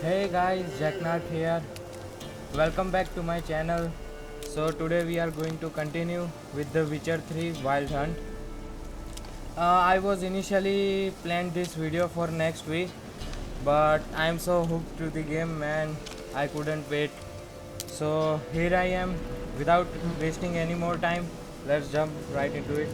Hey guys, Jacknark here. Welcome back to my channel. So today we are going to continue with the Witcher 3 Wild Hunt. I was initially planned this video for next week, but I am so hooked to the game, man, I couldn't wait. So here I am. Without wasting any more time, let's jump right into it.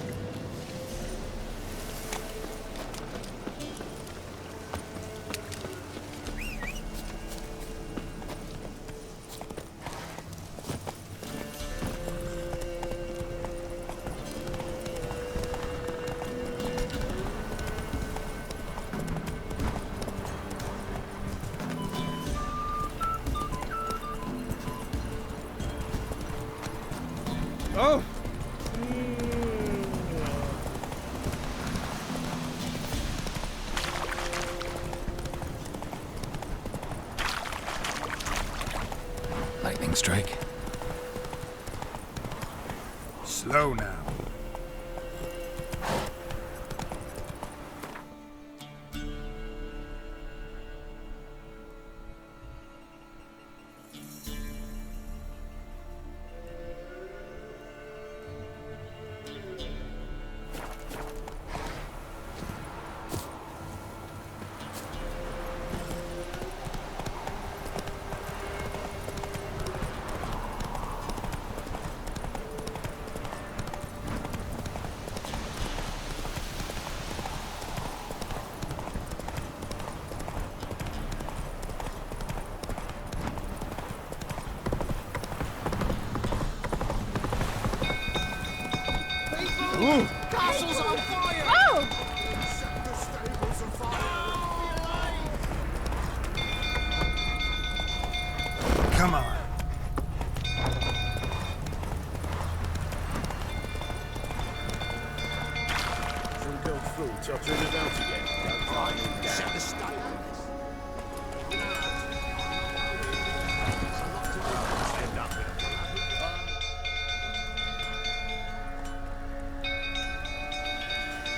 Oh! Lightning strike. Slow now. Ooh. Castle's on fire! Oh! Set the stables on fire! Come on. Some go through till turn it out again. Set the stables.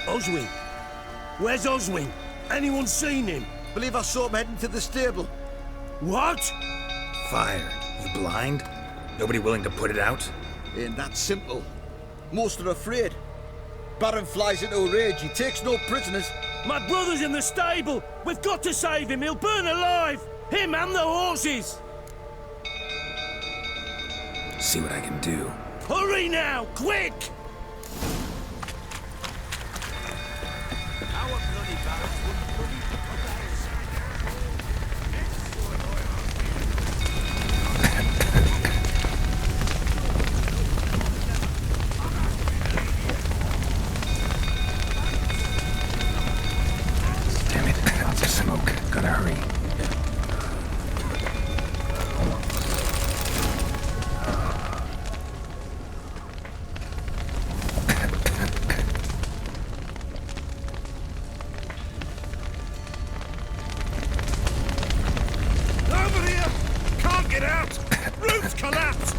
Oswin? Where's Oswin? Anyone seen him? Believe I saw him heading to the stable. What? Fire. You blind? Nobody willing to put it out? Ain't that simple. Most are afraid. Baron flies into a rage. He takes no prisoners. My brother's in the stable. We've got to save him. He'll burn alive. Him and the horses. See what I can do. Hurry now, quick! Our bloody barracks wouldn't bloody put that Damn it. Lots of smoke. Gotta hurry. Over here! Can't get out! Roof's collapsed!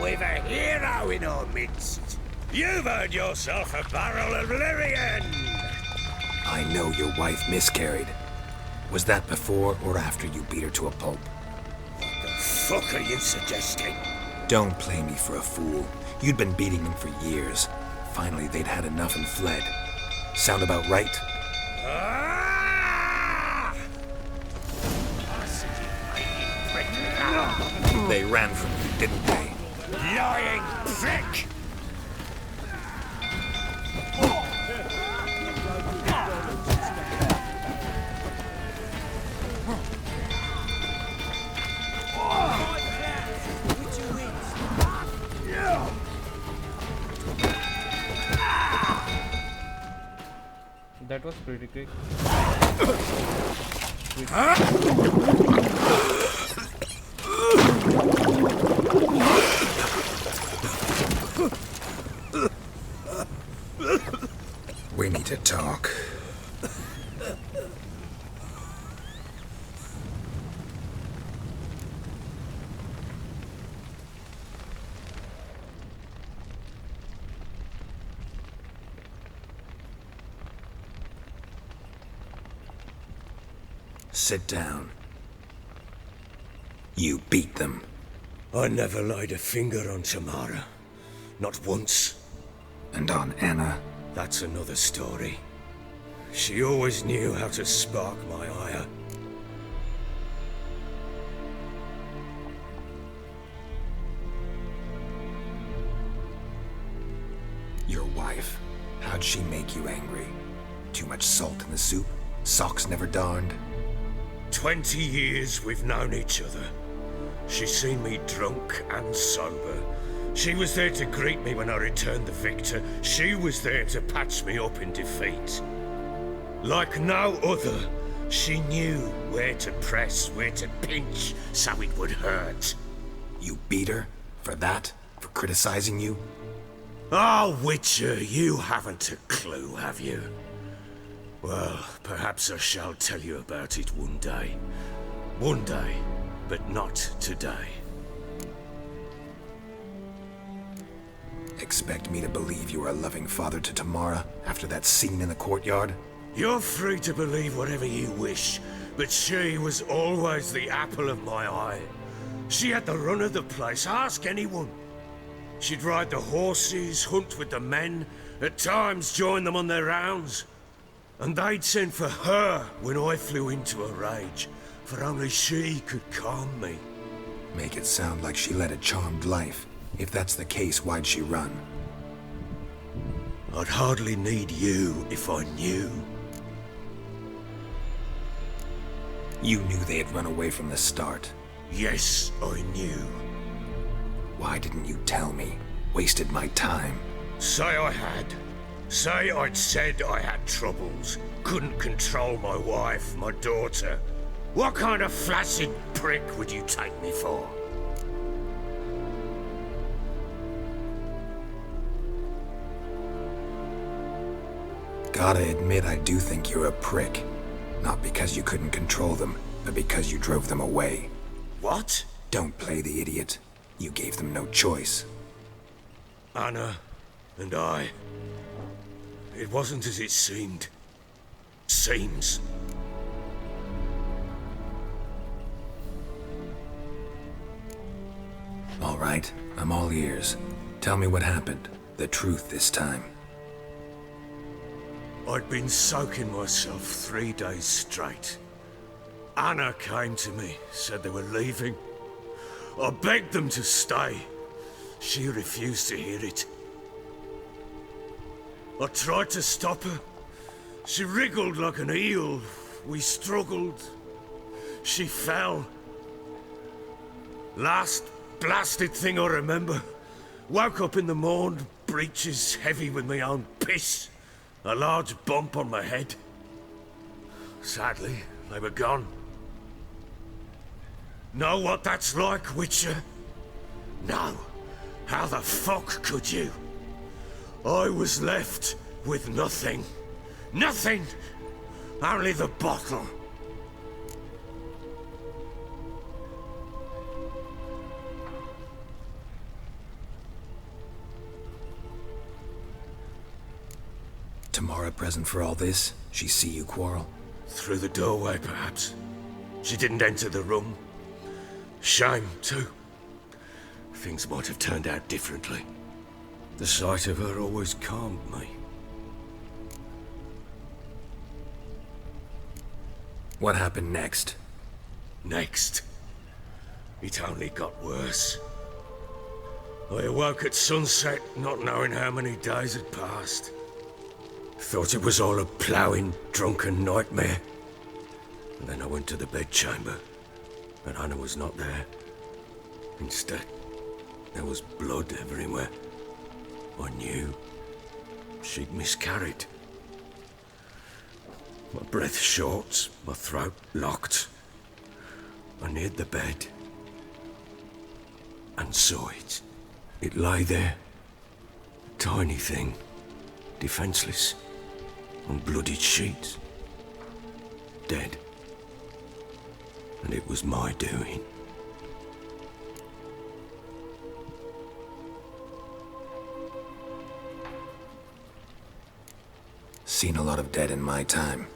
We've a hero in our midst. You've earned yourself a barrel of Lyrian. I know your wife miscarried. Was that before or after you beat her to a pulp? What the fuck are you suggesting? Don't play me for a fool. You'd been beating them for years. Finally, they'd had enough and fled. Sound about right? Ah! They ran from you, didn't they? Lying prick! That was pretty quick. Sit down. You beat them. I never laid a finger on Tamara. Not once. And on Anna? That's another story. She always knew how to spark my ire. Your wife. How'd she make you angry? Too much salt in the soup? Socks never darned? 20 years we've known each other. She's seen me drunk and sober. She was there to greet me when I returned the victor. She was there to patch me up in defeat. Like no other, she knew where to press, where to pinch, so it would hurt. You beat her? For that? For criticizing you? Oh, Witcher, you haven't a clue, have you? Well, perhaps I shall tell you about it one day. One day, but not today. Expect me to believe you were a loving father to Tamara after that scene in the courtyard? You're free to believe whatever you wish, but she was always the apple of my eye. She had the run of the place, ask anyone. She'd ride the horses, hunt with the men, at times join them on their rounds. And they'd send for her when I flew into a rage, for only she could calm me. Make it sound like she led a charmed life. If that's the case, why'd she run? I'd hardly need you if I knew. You knew they had run away from the start. Yes, I knew. Why didn't you tell me? Wasted my time. Say I had. Say I'd said I had troubles. Couldn't control my wife, my daughter. What kind of flaccid prick would you take me for? Gotta admit, I do think you're a prick. Not because you couldn't control them, but because you drove them away. What? Don't play the idiot. You gave them no choice. Anna and I. It wasn't as it seemed. Seems. All right, I'm all ears. Tell me what happened. The truth this time. I'd been soaking myself 3 days straight. Anna came to me, said they were leaving. I begged them to stay. She refused to hear it. I tried to stop her. She wriggled like an eel. We struggled. She fell. Last blasted thing I remember. Woke up in the morn, breeches heavy with my own piss. A large bump on my head. Sadly, they were gone. Know what that's like, Witcher? No. How the fuck could you? I was left with nothing. Nothing! Only the bottle. Tamara present for all this? She see you quarrel? Through the doorway, perhaps. She didn't enter the room. Shame, too. Things might have turned out differently. The sight of her always calmed me. What happened next? Next, it only got worse. I awoke at sunset, not knowing how many days had passed. Thought it was all a ploughing, drunken nightmare. And then I went to the bedchamber, but Anna was not there. Instead, there was blood everywhere. I knew she'd miscarried. My breath short, my throat locked. I neared the bed and saw it. It lay there, a tiny thing, defenseless, on bloodied sheets, dead. And it was my doing. Seen a lot of dead in my time,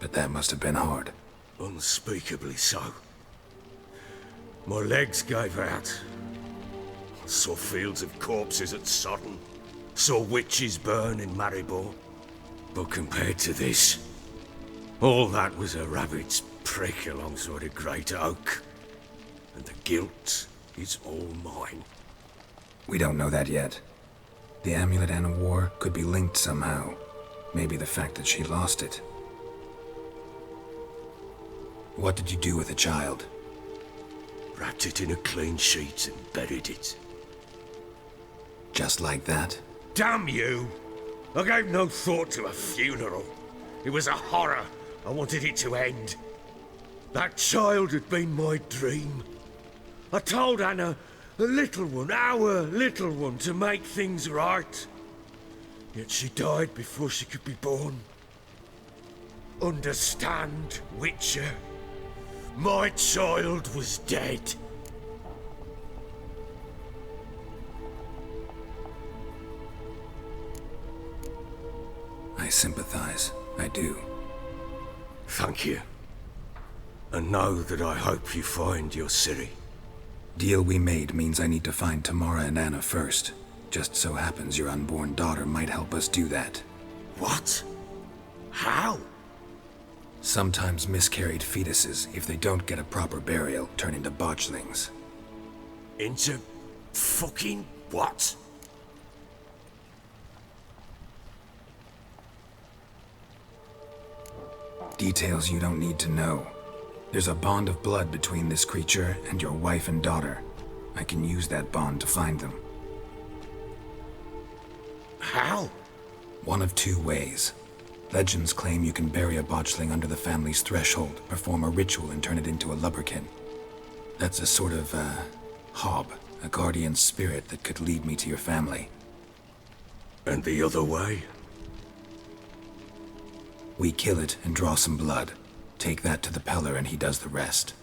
but that must have been hard. Unspeakably so. My legs gave out. I saw fields of corpses at Sodden. Saw witches burn in Maribor. But compared to this, all that was a rabbit's prick alongside a great oak. And the guilt is all mine. We don't know that yet. The amulet Anna wore could be linked somehow. Maybe the fact that she lost it. What did you do with the child? Wrapped it in a clean sheet and buried it. Just like that? Damn you! I gave no thought to a funeral. It was a horror. I wanted it to end. That child had been my dream. I told Anna, the little one, our little one, to make things right. Yet she died before she could be born. Understand, Witcher? My child was dead. I sympathize. I do. Thank you. And know that I hope you find your Ciri. Deal we made means I need to find Tamara and Anna first. Just so happens your unborn daughter might help us do that. What? How? Sometimes miscarried fetuses, if they don't get a proper burial, turn into botchlings. Into fucking what? Details you don't need to know. There's a bond of blood between this creature and your wife and daughter. I can use that bond to find them. How? One of two ways. Legends claim you can bury a botchling under the family's threshold, perform a ritual and turn it into a lubberkin. That's a sort of, hob, a guardian spirit that could lead me to your family. And the other way? We kill it and draw some blood. Take that to the Peller and he does the rest.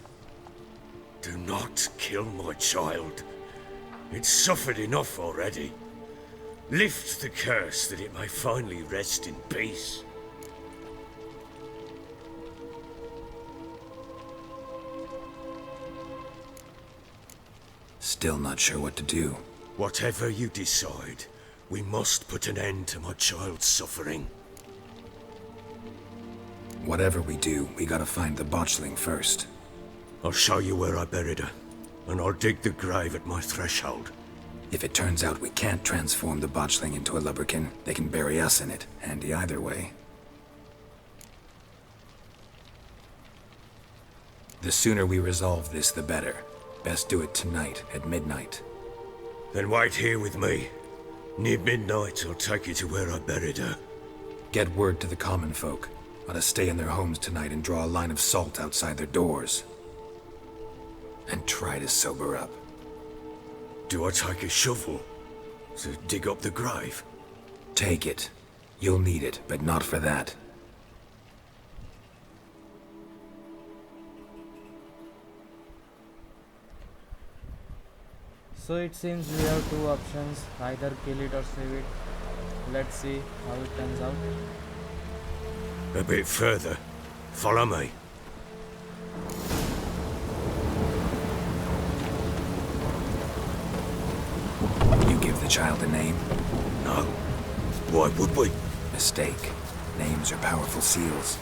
Do not kill my child. It's suffered enough already. Lift the curse that it may finally rest in peace. Still not sure what to do. Whatever you decide, we must put an end to my child's suffering. Whatever we do, we gotta find the botchling first. I'll show you where I buried her, and I'll dig the grave at my threshold. If it turns out we can't transform the botchling into a lubberkin, they can bury us in it. Handy either way. The sooner we resolve this, the better. Best do it tonight, at midnight. Then wait here with me. Near midnight, I'll take you to where I buried her. Get word to the common folk. Let us stay in their homes tonight and draw a line of salt outside their doors. And try to sober up. Do I take a shovel to dig up the grave? Take it. You'll need it, but not for that. So it seems we have two options, either kill it or save it. Let's see how it turns out. A bit further. Follow me. You give the child a name? No. Why would we? Mistake. Names are powerful seals.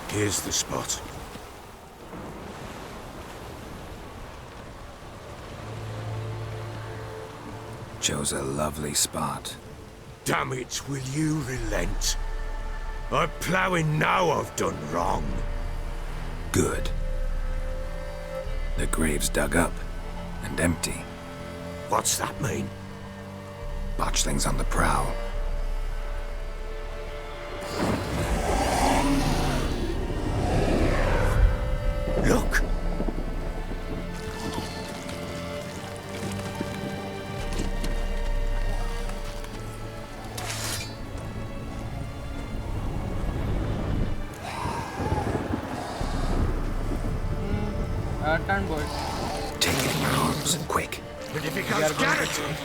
Here's the spot. Chose a lovely spot. Damn it, will you relent? I'm ploughing now I've done wrong. Good. The grave's dug up and empty. What's that mean? Botchling's on the prowl. Look! Turn boys. Take it in your arms, quick. And if it goes garroted,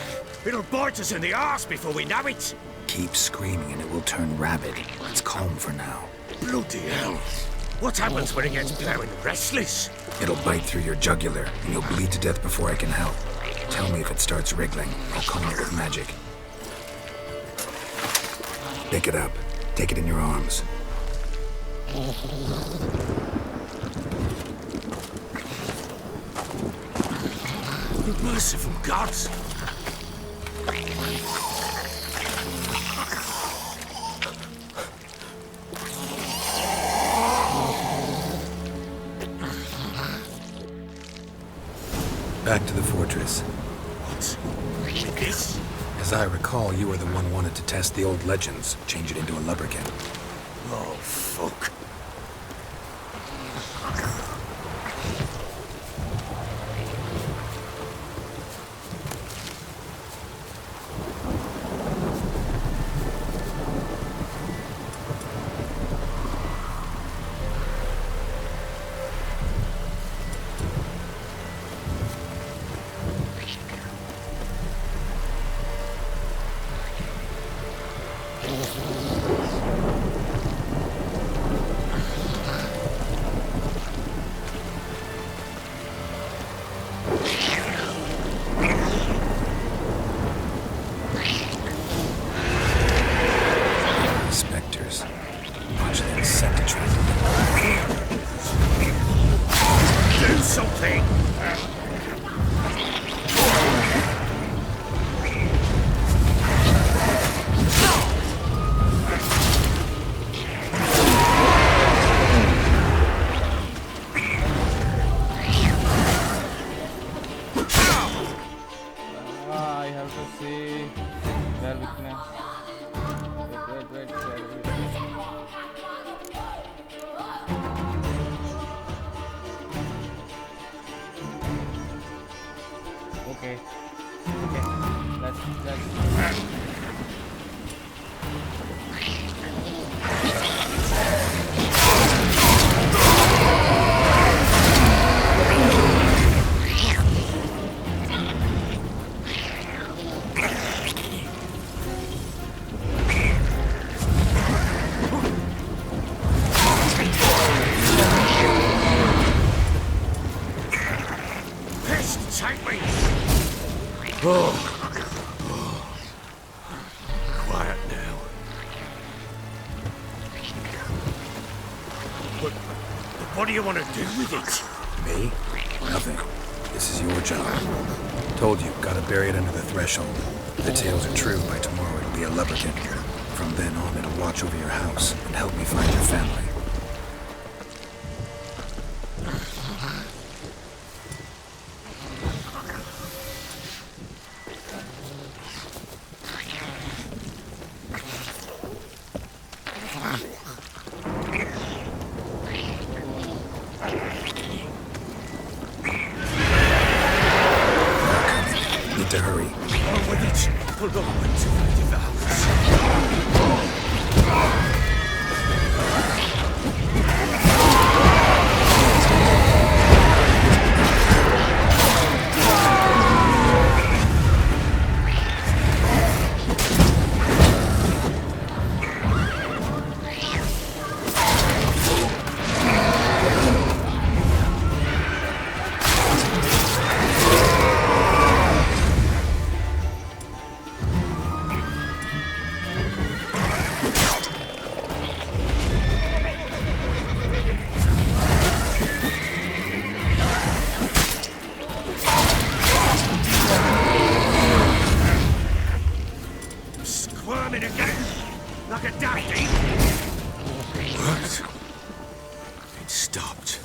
it'll bite us in the arse before we know it. Keep screaming and it will turn rabid. It's calm for now. Bloody hell. What happens when it gets plowing restless? It'll bite through your jugular, and you'll bleed to death before I can help. Tell me if it starts wriggling. I'll calm it with magic. Pick it up. Take it in your arms. Merciful gods! Back to the fortress. What? This? As I recall, you were the one wanted to test the old legends, change it into a lubricant. Oh, fuck. Spectres. Botchling set to track them. Do something! I have to see their weakness. Wait, their weakness. Okay. That's Pissed, take me! Oh. Quiet now. But what do you want to do with it? Me? Nothing. This is your job. Told you, gotta bury it under the threshold. If the tales are true, by tomorrow it'll be a lubricant. From then on, it'll watch over your house and help me find your family. Need to hurry. On with it! Hold on to the valves. Squirming again, like a dafty. What? It stopped.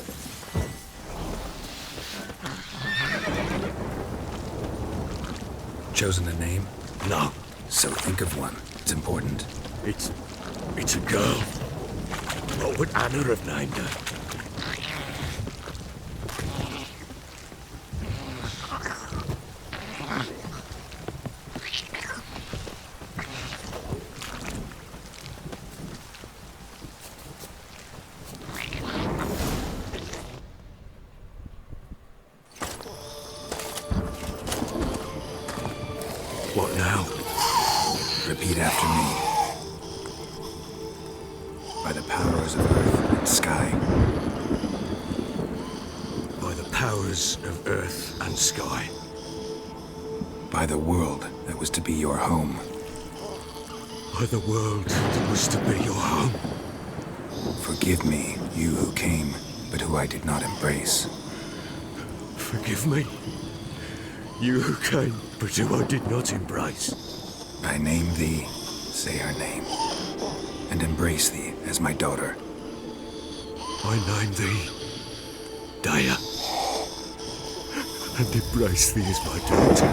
Chosen a name? No, So think of one. It's important. it's a girl. What would Anna have named her? What now? Repeat after me. By the powers of rulers of earth and sky. By the world that was to be your home. By the world that was to be your home. Forgive me, you who came, but who I did not embrace. Forgive me. You who came, but who I did not embrace. I name thee, say her name, and embrace thee as my daughter. I name thee Daya, and embrace thee as my daughter.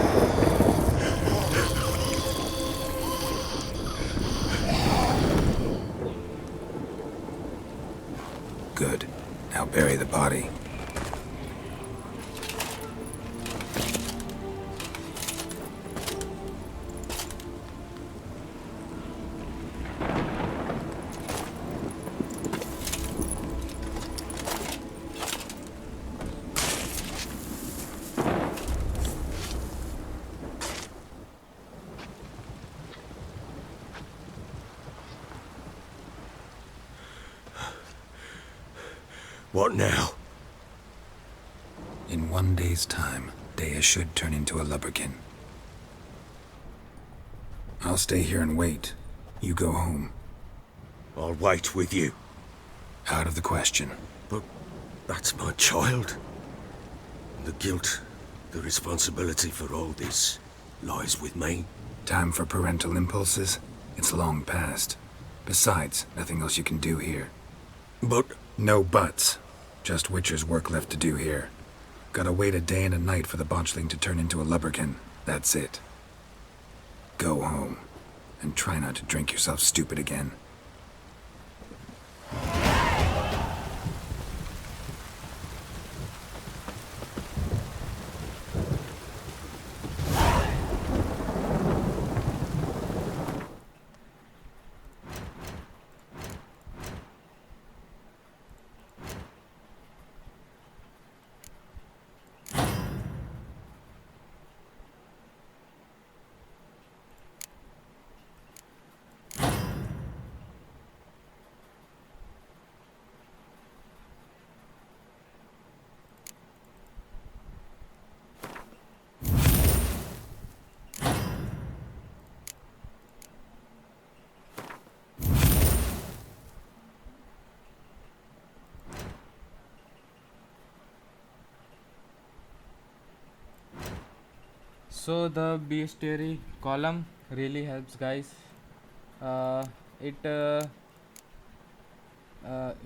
Good. Now bury the body. What now? In 1 day's time, Dea should turn into a lubberkin. I'll stay here and wait. You go home. I'll wait with you. Out of the question. But that's my child. The guilt, the responsibility for all this lies with me. Time for parental impulses? It's long past. Besides, nothing else you can do here. But No buts. Just Witcher's work left to do here. Gotta wait a day and a night for the Botchling to turn into a lubberkin. That's it. Go home. And try not to drink yourself stupid again. So the bestiary column really helps, guys.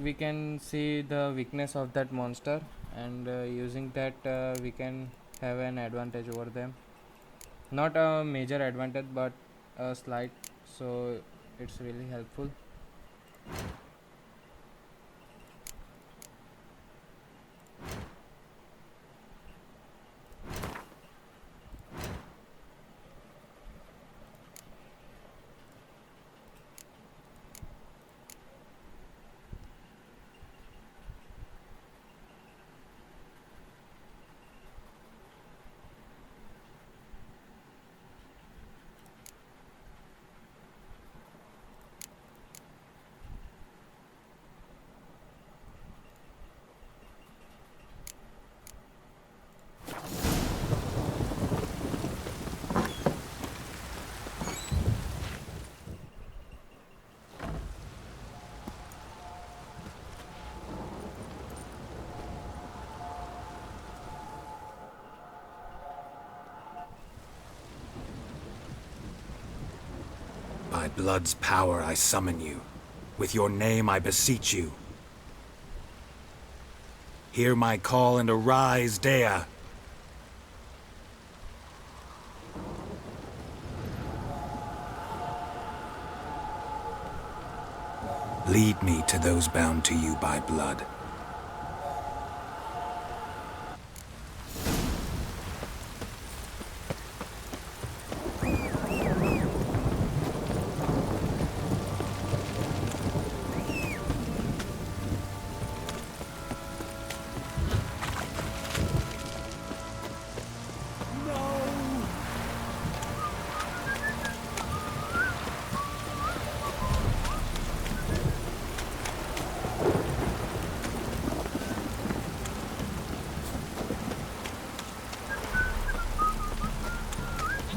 We can see the weakness of that monster, and using that we can have an advantage over them. Not a major advantage, but a slight. So it's really helpful. By blood's power I summon you. With your name I beseech you. Hear my call and arise, Dea. Lead me to those bound to you by blood.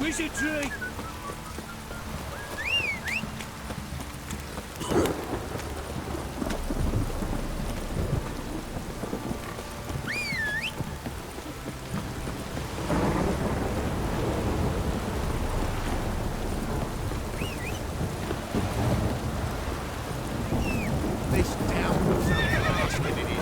Wizardry! This town was something else than it is.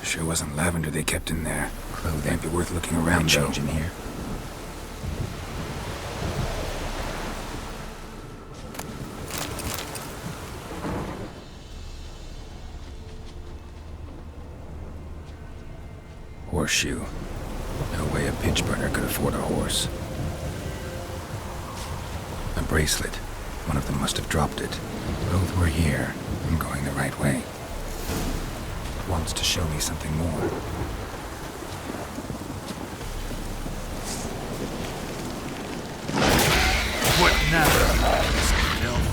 Sure wasn't lavender they kept in there. Clothing. Might be worth looking around, though. Change in here. Horseshoe. No way a pitch burner could afford a horse. A bracelet. One of them must have dropped it. Both were here. I'm going the right way. Wants to show me something more. What now? Filth.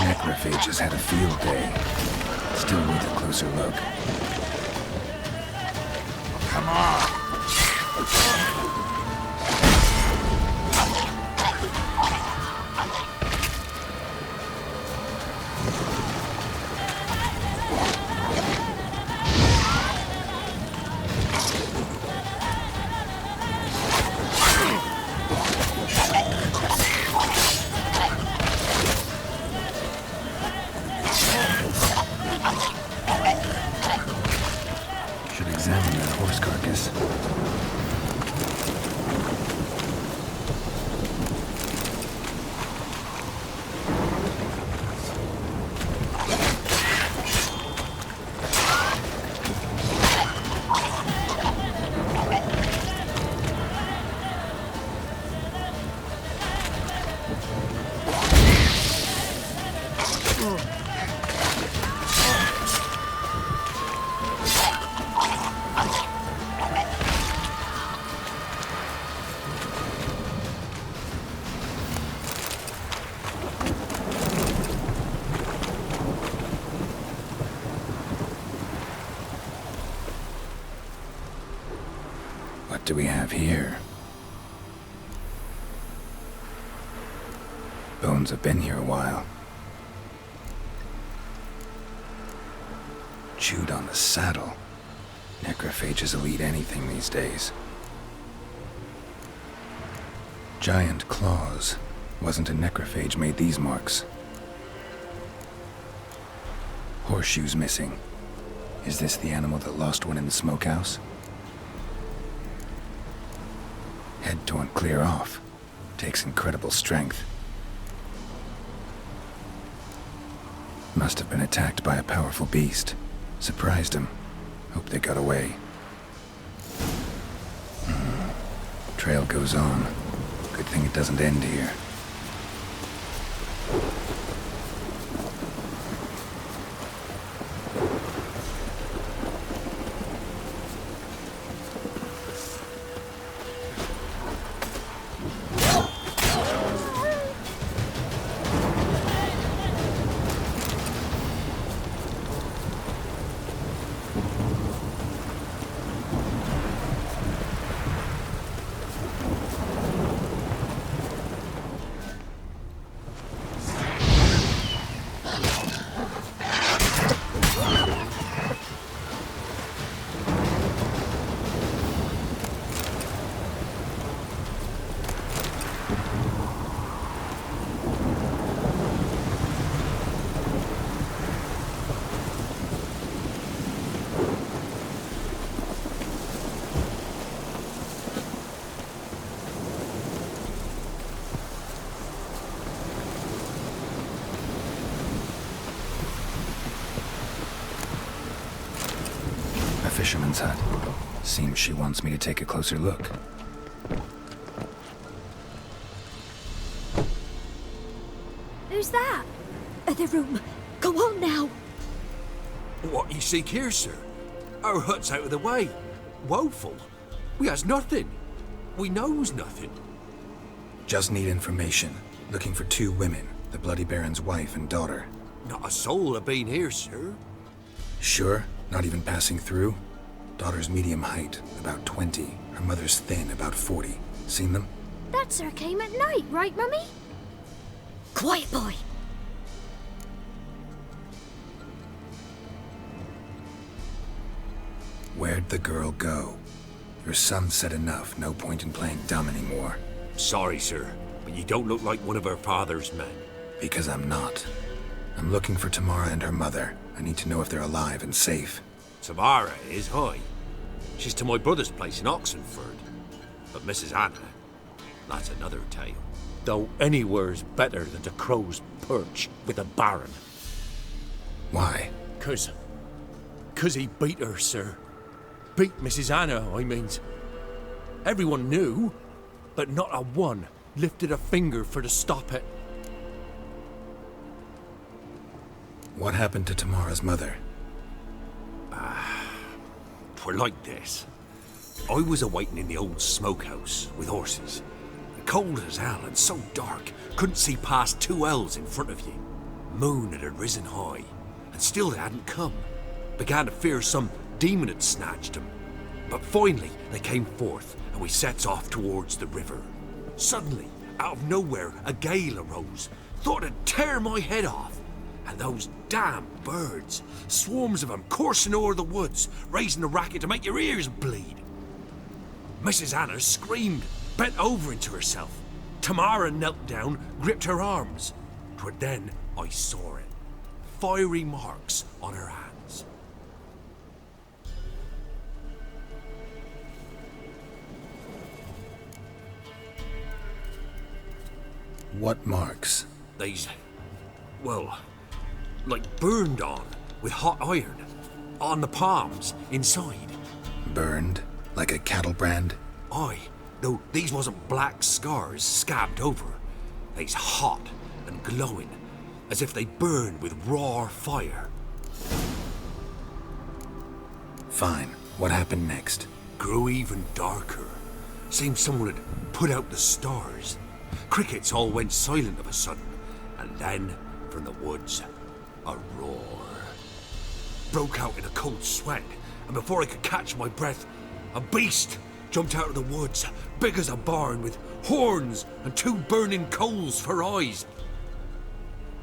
Necrophages had a field day. Still need a closer look. Come on. Should examine that horse carcass. What do we have here? Bones have been here a while. Chewed on the saddle. Necrophages will eat anything these days. Giant claws. Wasn't a necrophage made these marks. Horseshoes missing. Is this the animal that lost one in the smokehouse? Head torn clear off. Takes incredible strength. Must have been attacked by a powerful beast. Surprised him. Hope they got away. Trail goes on. Good thing it doesn't end here. Fisherman's hut. Seems she wants me to take a closer look. Who's that? The room. Go on now. What you seek here, sir? Our hut's out of the way. Woeful. We has nothing. We knows nothing. Just need information. Looking for 2 women, the Bloody Baron's wife and daughter. Not a soul have been here, sir. Sure? Not even passing through? Daughter's medium height, about 20. Her mother's thin, about 40. Seen them? That sir came at night, right, Mummy? Quiet, boy. Where'd the girl go? Your son said enough, no point in playing dumb anymore. Sorry, sir, but you don't look like one of her father's men. Because I'm not. I'm looking for Tamara and her mother. I need to know if they're alive and safe. Tamara is, hi. She's to my brother's place in Oxenford. But Mrs. Anna, that's another tale. Though anywhere's better than to crow's perch with a baron. Why? 'Cause he beat her, sir. Beat Mrs. Anna, I means. Everyone knew, but not a one lifted a finger for to stop it. What happened to Tamara's mother? Twere like this. I was awaiting in the old smokehouse with horses. Cold as hell and so dark, couldn't see past 2 ells in front of you. Moon had risen high, and still they hadn't come. Began to fear some demon had snatched them. But finally they came forth, and we sets off towards the river. Suddenly, out of nowhere, a gale arose. Thought it'd tear my head off. And those damn birds, swarms of them coursing o'er the woods, raising a racket to make your ears bleed. Mrs. Anna screamed, bent over into herself. Tamara knelt down, gripped her arms. 'Twere then I saw it. Fiery marks on her hands. What marks? These, well, like burned on with hot iron. On the palms, inside. Burned? Like a cattle brand? Aye, though these wasn't black scars scabbed over. They's hot and glowing, as if they burned with raw fire. Fine. What happened next? Grew even darker. Seemed someone had put out the stars. Crickets all went silent of a sudden, and then, from the woods, a roar. Broke out in a cold sweat, and before I could catch my breath, a beast jumped out of the woods, big as a barn, with horns and 2 burning coals for eyes.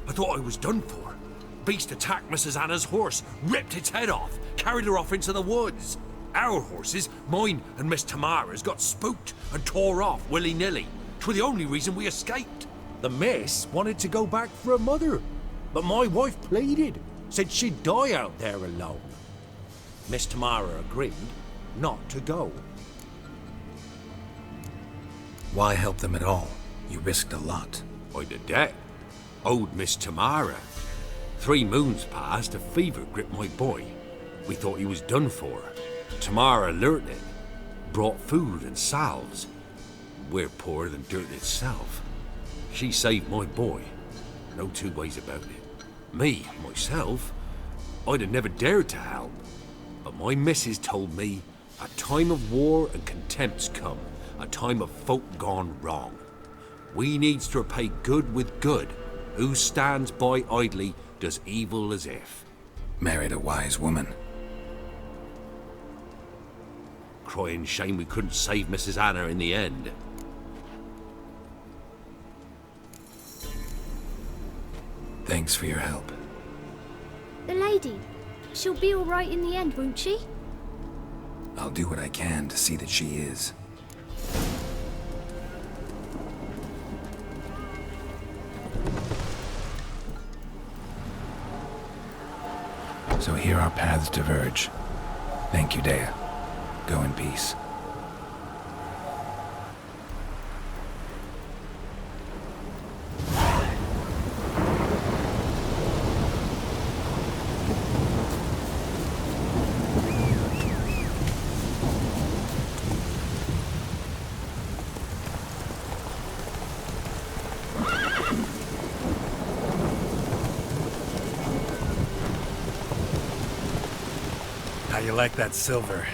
I thought I was done for. Beast attacked Mrs. Anna's horse, ripped its head off, carried her off into the woods. Our horses, mine and Miss Tamara's, got spooked and tore off willy-nilly. 'Twere the only reason we escaped. The miss wanted to go back for her mother, but my wife pleaded, said she'd die out there alone. Miss Tamara agreed not to go. Why help them at all? You risked a lot. I'd a debt. Owed Miss Tamara. 3 moons passed, a fever gripped my boy. We thought he was done for. Tamara learnt it. Brought food and salves. we're poorer than dirt itself. She saved my boy. No two ways about it. Me, myself, I'd have never dared to help. But my missus told me a time of war and contempt's come. A time of folk gone wrong. We needs to repay good with good. Who stands by idly does evil as if. Married a wise woman. Crying shame we couldn't save Mrs. Anna in the end. Thanks for your help. The lady. She'll be all right in the end, won't she? I'll do what I can to see that she is. So here our paths diverge. Thank you, Dea. Go in peace. How you like that silver?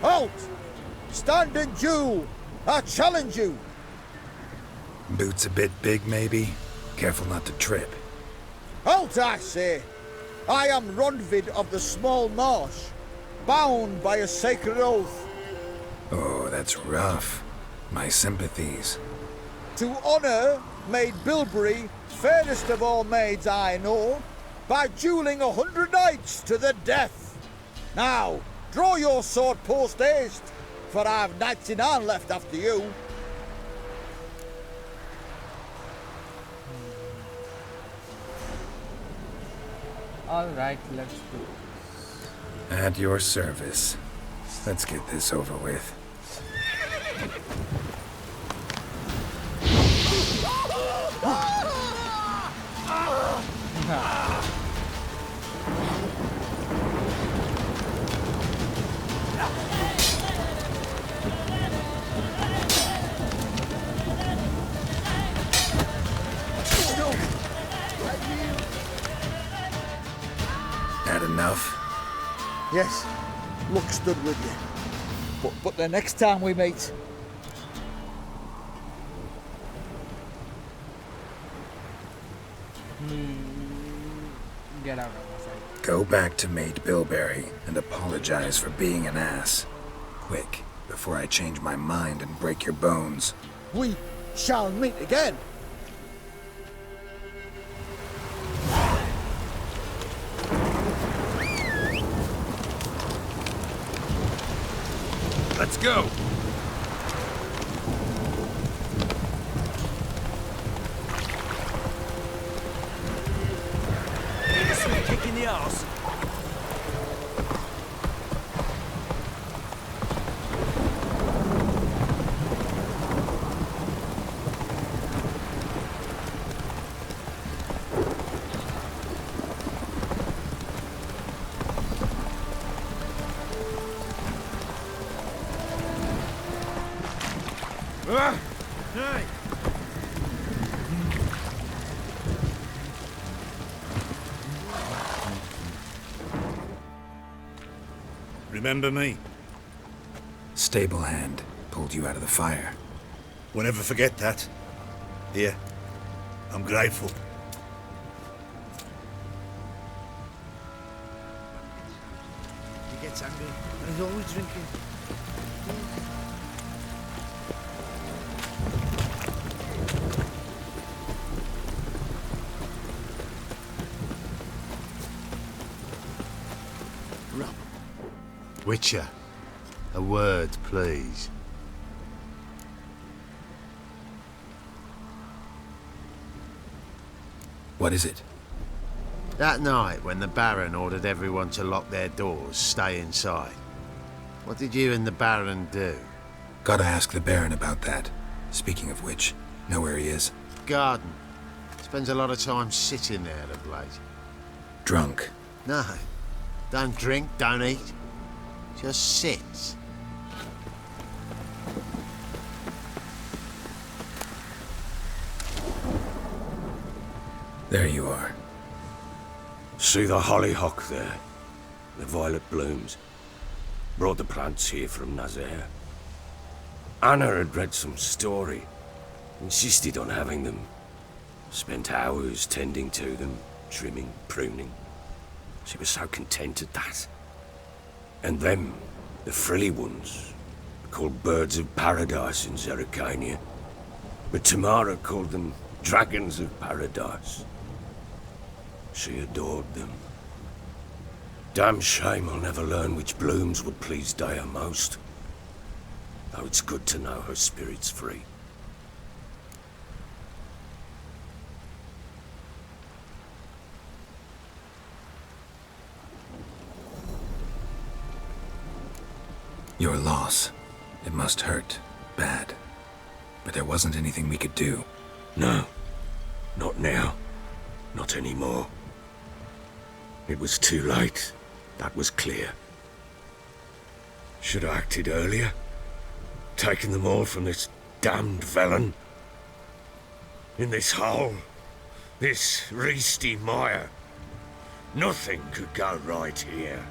Halt! Stand and duel! I challenge you! Boots a bit big, maybe? Careful not to trip. Halt, I say! I am Ronvid of the Small Marsh, bound by a sacred oath. Oh, that's rough. My sympathies. To honour Maid Bilberry, fairest of all maids I know, by duelling 100 knights to the death. Now, draw your sword post haste, for I've 99 left after you. Alright, let's do it. At your service. Let's get this over with. Had enough? Yes, luck stood with you. But the next time we meet, Get out of my sight. Go back to Maid Bilberry and apologize for being an ass. Quick, before I change my mind and break your bones. we shall meet again. Let's go! Kick in the arse. Hey! Remember me? Stable hand pulled you out of the fire. Won't ever forget that. Here, I'm grateful. He gets angry, and he's always drinking. Witcher, a word, please. What is it? That night when the Baron ordered everyone to lock their doors, stay inside. What did you and the Baron do? Gotta ask the Baron about that. Speaking of which, know where he is? Garden. Spends a lot of time sitting there of late. Drunk. No. Don't drink, don't eat. Just sits. There you are. See the hollyhock there? The violet blooms. Brought the plants here from Nazaire. Anna had read some story. Insisted on having them. Spent hours tending to them, trimming, pruning. She was so content at that. And them, the frilly ones, called birds of paradise in Zerrikania. But Tamara called them dragons of paradise. She adored them. Damn shame I'll never learn which blooms would please Dea most. Though it's good to know her spirit's free. Your loss. It must hurt. Bad. But there wasn't anything we could do. No. Not now. Not anymore. It was too late. That was clear. Should have acted earlier. Taken them all from this damned Velen. In this hole. This reesty mire. Nothing could go right here.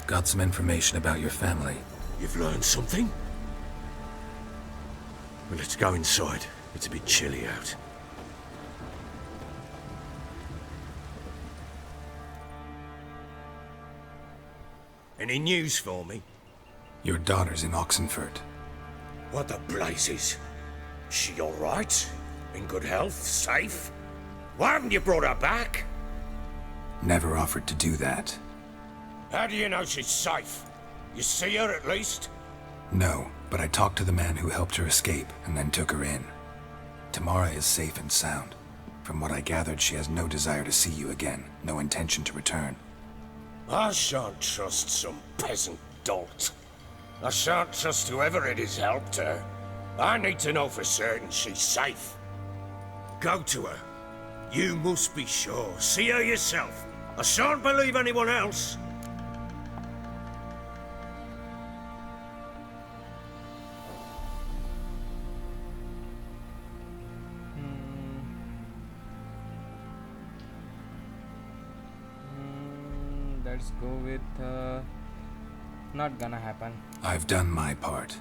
Got some information about your family. You've learned something? Well, let's go inside. It's a bit chilly out. Any news for me? Your daughter's in Oxenfurt. What the blazes? She all right? In good health? Safe? Why haven't you brought her back? Never offered to do that. How do you know she's safe? You see her at least? No, but I talked to the man who helped her escape and then took her in. Tamara is safe and sound. From what I gathered, she has no desire to see you again, no intention to return. I shan't trust some peasant dolt. I shan't trust whoever it is helped her. I need to know for certain she's safe. Go to her. You must be sure. See her yourself. I shan't believe anyone else. Let's go with not gonna happen. I've done my part.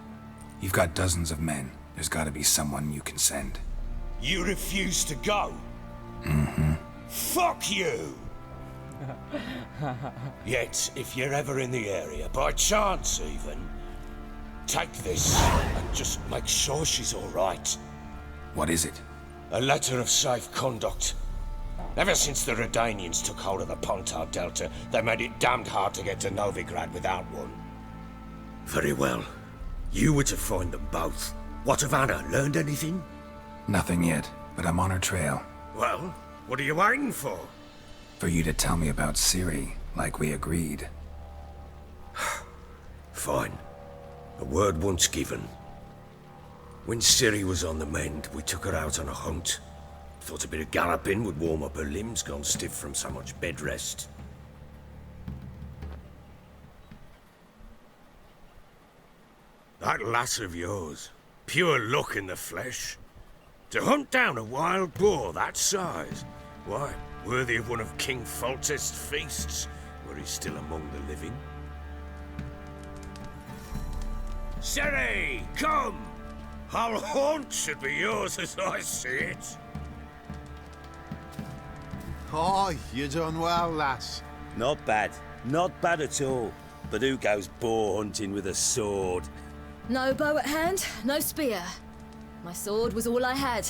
You've got dozens of men. There's gotta be someone you can send. You refuse to go? Mm-hmm. Fuck you! Yet, if you're ever in the area, by chance even, take this and just make sure she's all right. What is it? A letter of safe conduct. Ever since the Redanians took hold of the Pontar Delta, they made it damned hard to get to Novigrad without one. Very well. You were to find them both. What of Anna? Learned anything? Nothing yet, but I'm on her trail. Well, what are you waiting for? For you to tell me about Ciri, like we agreed. Fine. A word once given. When Ciri was on the mend, we took her out on a hunt. Thought a bit of galloping would warm up her limbs, gone stiff from so much bed rest. That lass of yours, pure luck in the flesh. To hunt down a wild boar that size, why, worthy of one of King Foltest's feasts, were he still among the living. Ciri, come! Whole haunt should be yours as I see it. Oh, you done well, lass. Not bad. Not bad at all. But who goes boar hunting with a sword? No bow at hand, no spear. My sword was all I had.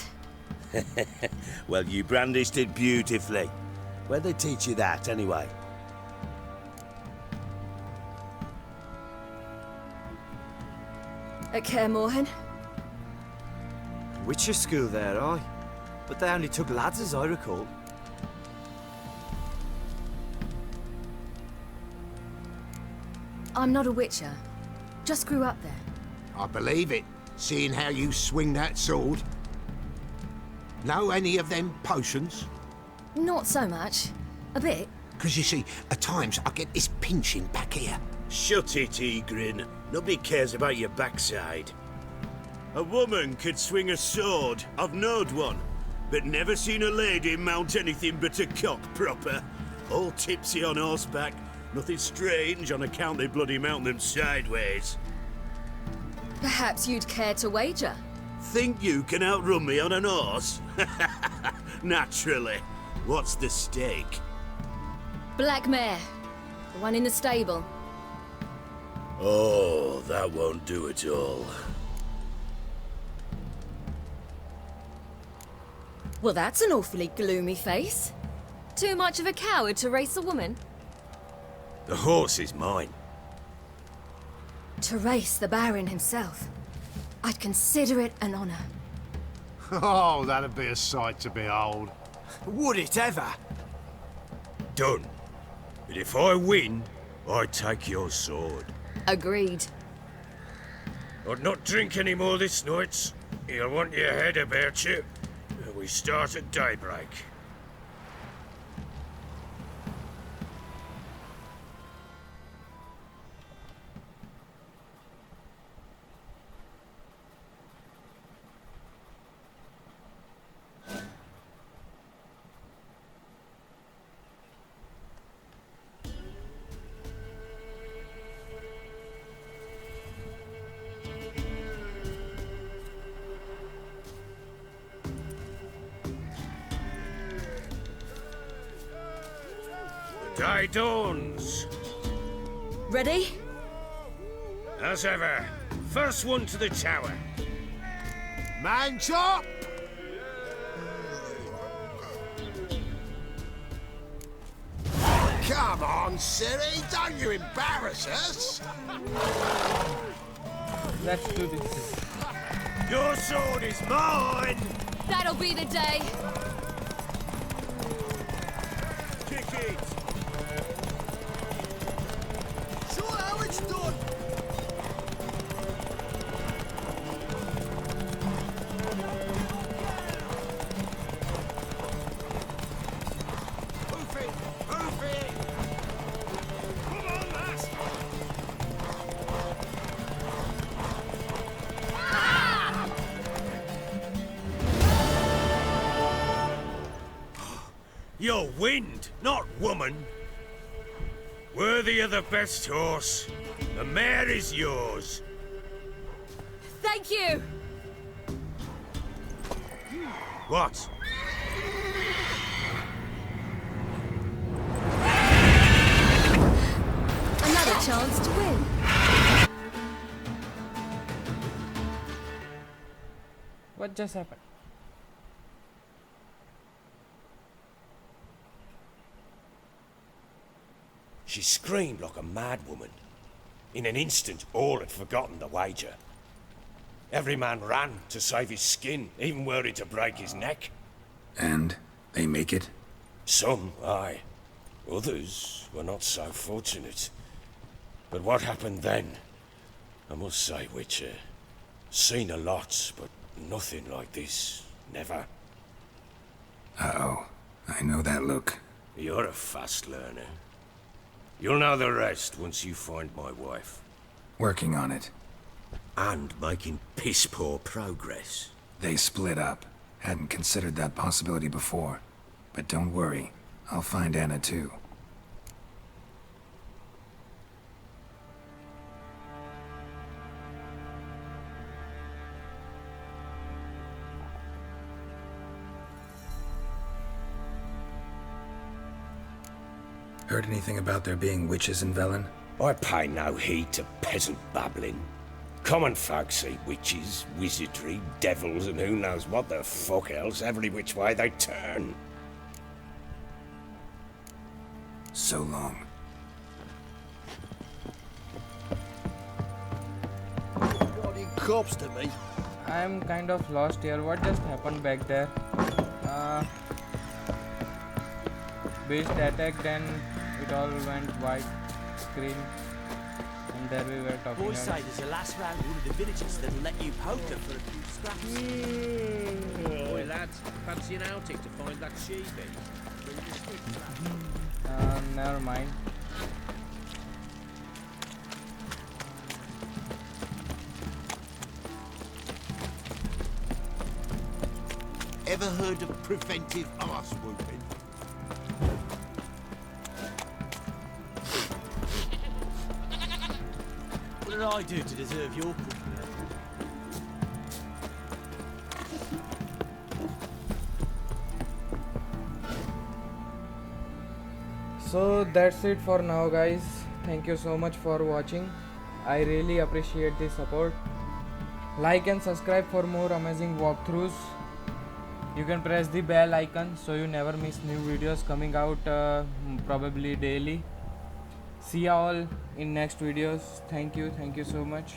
Well, you brandished it beautifully. Where'd they teach you that, anyway? At Kaer Morhen? Witcher school there, aye. But they only took lads as I recall. I'm not a witcher. Just grew up there. I believe it, seeing how you swing that sword. Know any of them potions? Not so much. A bit. Because you see, at times I get this pinching back here. Shut it, Egrin. Nobody cares about your backside. A woman could swing a sword. I've knowed one. But never seen a lady mount anything but a cock proper. All tipsy on horseback. Nothing strange on account they bloody mount them sideways. Perhaps you'd care to wager? Think you can outrun me on an horse? Naturally. What's the stake? Black mare. The one in the stable. Oh, that won't do at all. Well, that's an awfully gloomy face. Too much of a coward to race a woman? The horse is mine. To race the Baron himself. I'd consider it an honor. Oh, that'd be a sight to behold. Would it ever? Done. But if I win, I take your sword. Agreed. I'd not drink any more this night. You'll want your head about you. We start at daybreak. Day dawns. Ready? As ever, first one to the tower. Man chop! Come on, Siri, don't you embarrass us! Let's do this. Your sword is mine! That'll be the day. Kick it! Show how it's done! Move it! Move it! Come on, lass! You're wind, not woman. Worthy of the best horse. The mare is yours. Thank you! What? Another chance to win. What just happened? She screamed like a mad woman. In an instant, all had forgotten the wager. Every man ran to save his skin, even were it to break his neck. And they make it? Some, aye. Others were not so fortunate. But what happened then? I must say, Witcher, seen a lot, but nothing like this. Never. Uh-oh. I know that look. You're a fast learner. You'll know the rest once you find my wife. Working on it. And making piss-poor progress. They split up. Hadn't considered that possibility before. But don't worry. I'll find Anna too. Heard anything about there being witches in Velen? I pay no heed to peasant babbling. Common folk see witches, wizardry, devils, and who knows what the fuck else every which way they turn. So long. corpse to me. I'm kind of lost here. What just happened back there? Beast attacked and it all went white screen. And there we were talking Boys say about. there's a last round in one of the villages that'll let you poker for a few scraps. Boy, lads, fancy an outing to find that sheepy? Never mind. Ever heard of preventive arse whooping? What did I do to deserve your company? So that's it for now, guys. Thank you so much for watching. I really appreciate the support. Like and subscribe for more amazing walkthroughs. You can press the bell icon so you never miss new videos coming out probably daily. See you all in next videos. Thank you so much.